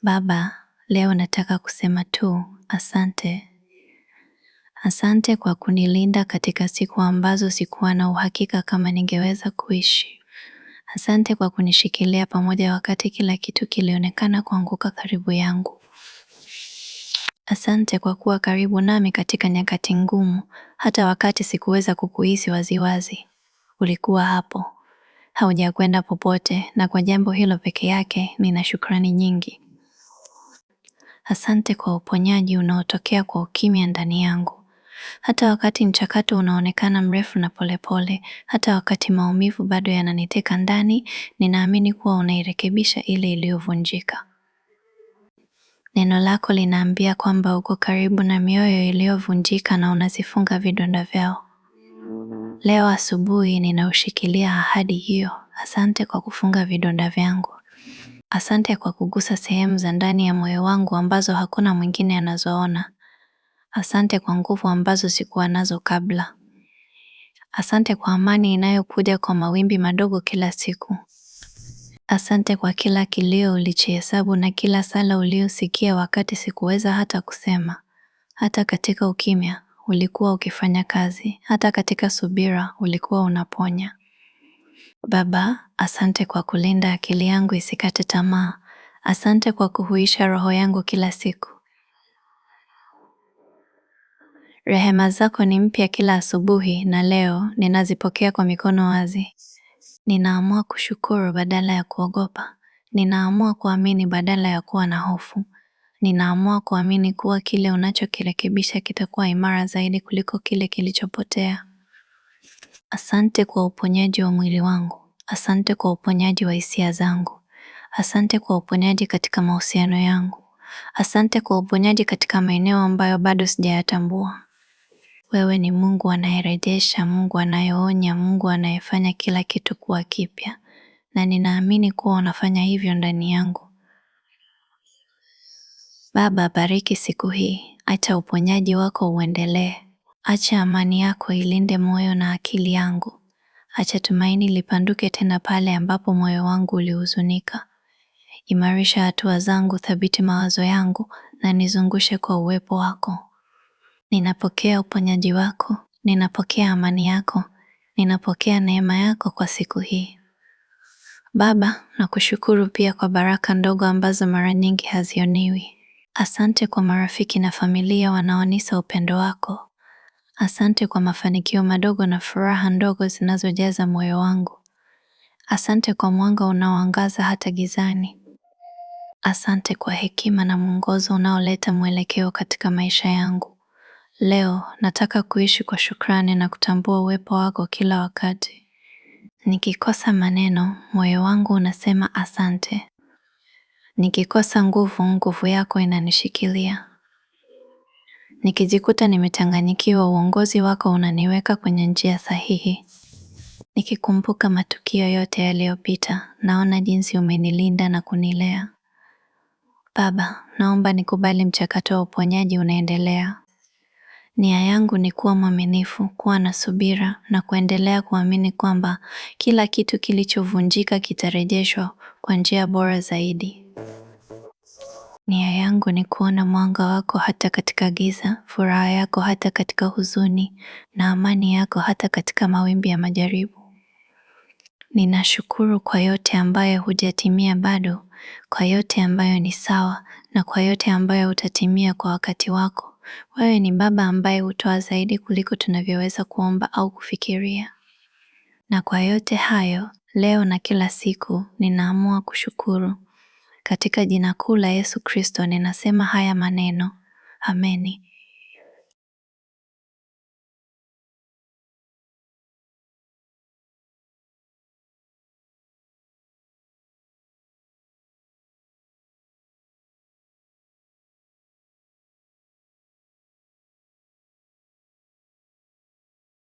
Baba, leo nataka kusema tu, asante. Asante kwa kunilinda katika siku ambazo sikuwa na uhakika kama ningeweza kuishi. Asante kwa kunishikilia pamoja wakati kila kitu kilionekana kuanguka karibu yangu. Asante kwa kuwa karibu nami katika nyakati ngumu, hata wakati sikuweza kukuhisi waziwazi. Ulikuwa hapo. Haujakwenda popote, na kwa jambo hilo peke yake nina shukrani nyingi. Asante kwa uponyaji unaotokea kwa ukimya ndani yangu. Hata wakati mchakato unaonekana mrefu na polepole, hata wakati maumivu bado yananiteka ndani, ninaamini kuwa unairekebisha ile iliyovunjika. Neno lako linaambia kwamba uko karibu na mioyo iliyovunjika na unazifunga vidonda vyao. Leo asubuhi ninaushikilia ahadi hiyo. Asante kwa kufunga vidonda vyangu. Asante kwa kugusa sehemu za ndani ya moyo wangu ambazo hakuna mwingine anazoona. Asante kwa nguvu ambazo sikuwa nazo kabla. Asante kwa amani inayokuja kwa mawimbi madogo kila siku. Asante kwa kila kilio ulichohesabu na kila sala uliosikia wakati sikuweza hata kusema. Hata katika ukimya, ulikuwa ukifanya kazi. Hata katika subira, ulikuwa unaponya. Baba, asante kwa kulinda akili yangu isikate tamaa. Asante kwa kuhuisha roho yangu kila siku. Rehema zako ni mpya kila asubuhi na leo ninazipokea kwa mikono wazi. Ninaamua kushukuru badala ya kuogopa. Ninaamua kuamini badala ya kuwa na hofu. Ninaamua kuamini kuwa kile unachokirekebisha kitakuwa imara zaidi kuliko kile kilichopotea. Asante kwa uponyaji wa mwili wangu. Asante kwa uponyaji wa hisia zangu. Asante kwa uponyaji katika mahusiano yangu. Asante kwa uponyaji katika maeneo ambayo bado sijayatambua. Wewe ni Mungu anayerejesha, Mungu anayeonya, Mungu anayefanya kila kitu kuwa kipya. Na ninaamini kuwa unafanya hivyo ndani yangu. Baba, bariki siku hii. Acha uponyaji wako uendelee. Acha amani yako ilinde moyo na akili yangu. Acha tumaini lipanduke tena pale ambapo moyo wangu ulihuzunika. Imarisha hatua zangu, thabiti mawazo yangu na nizungushe kwa uwepo wako. Ninapokea uponyaji wako, ninapokea amani yako, ninapokea neema yako kwa siku hii. Baba, nakushukuru pia kwa baraka ndogo ambazo mara nyingi hazioniwi. Asante kwa marafiki na familia wanaonisa upendo wako. Asante kwa mafanikio madogo na furaha ndogo zinazojaza moyo wangu. Asante kwa mwanga unaoangaza hata gizani. Asante kwa hekima na mwongozo unaoleta mwelekeo katika maisha yangu. Leo nataka kuishi kwa shukrani na kutambua uwepo wako kila wakati. Nikikosa maneno, moyo wangu unasema asante. Nikikosa nguvu, nguvu yako inanishikilia. Nikijikuta nimechanganyikiwa, uongozi wako unaniweka kwenye njia sahihi. Nikikumbuka matukio yote yaliyopita, naona jinsi umenilinda na kunilea. Baba, naomba nikubali mchakato wa uponyaji unaendelea. Nia yangu ni kuwa mwaminifu, kuwa na subira na kuendelea kuamini kwamba kila kitu kilichovunjika kitarejeshwa kwa njia bora zaidi. Nia yangu ni kuona mwanga wako hata katika giza, furaha yako hata katika huzuni, na amani yako hata katika mawimbi ya majaribu. Ninashukuru kwa yote ambayo hujatimia bado, kwa yote ambayo ni sawa, na kwa yote ambayo utatimia kwa wakati wako. Wewe ni Baba ambaye hutoa zaidi kuliko tunavyoweza kuomba au kufikiria. Na kwa yote hayo, leo na kila siku, ninaamua kushukuru. Katika jina kuu la Yesu Kristo ninasema haya maneno. Ameni.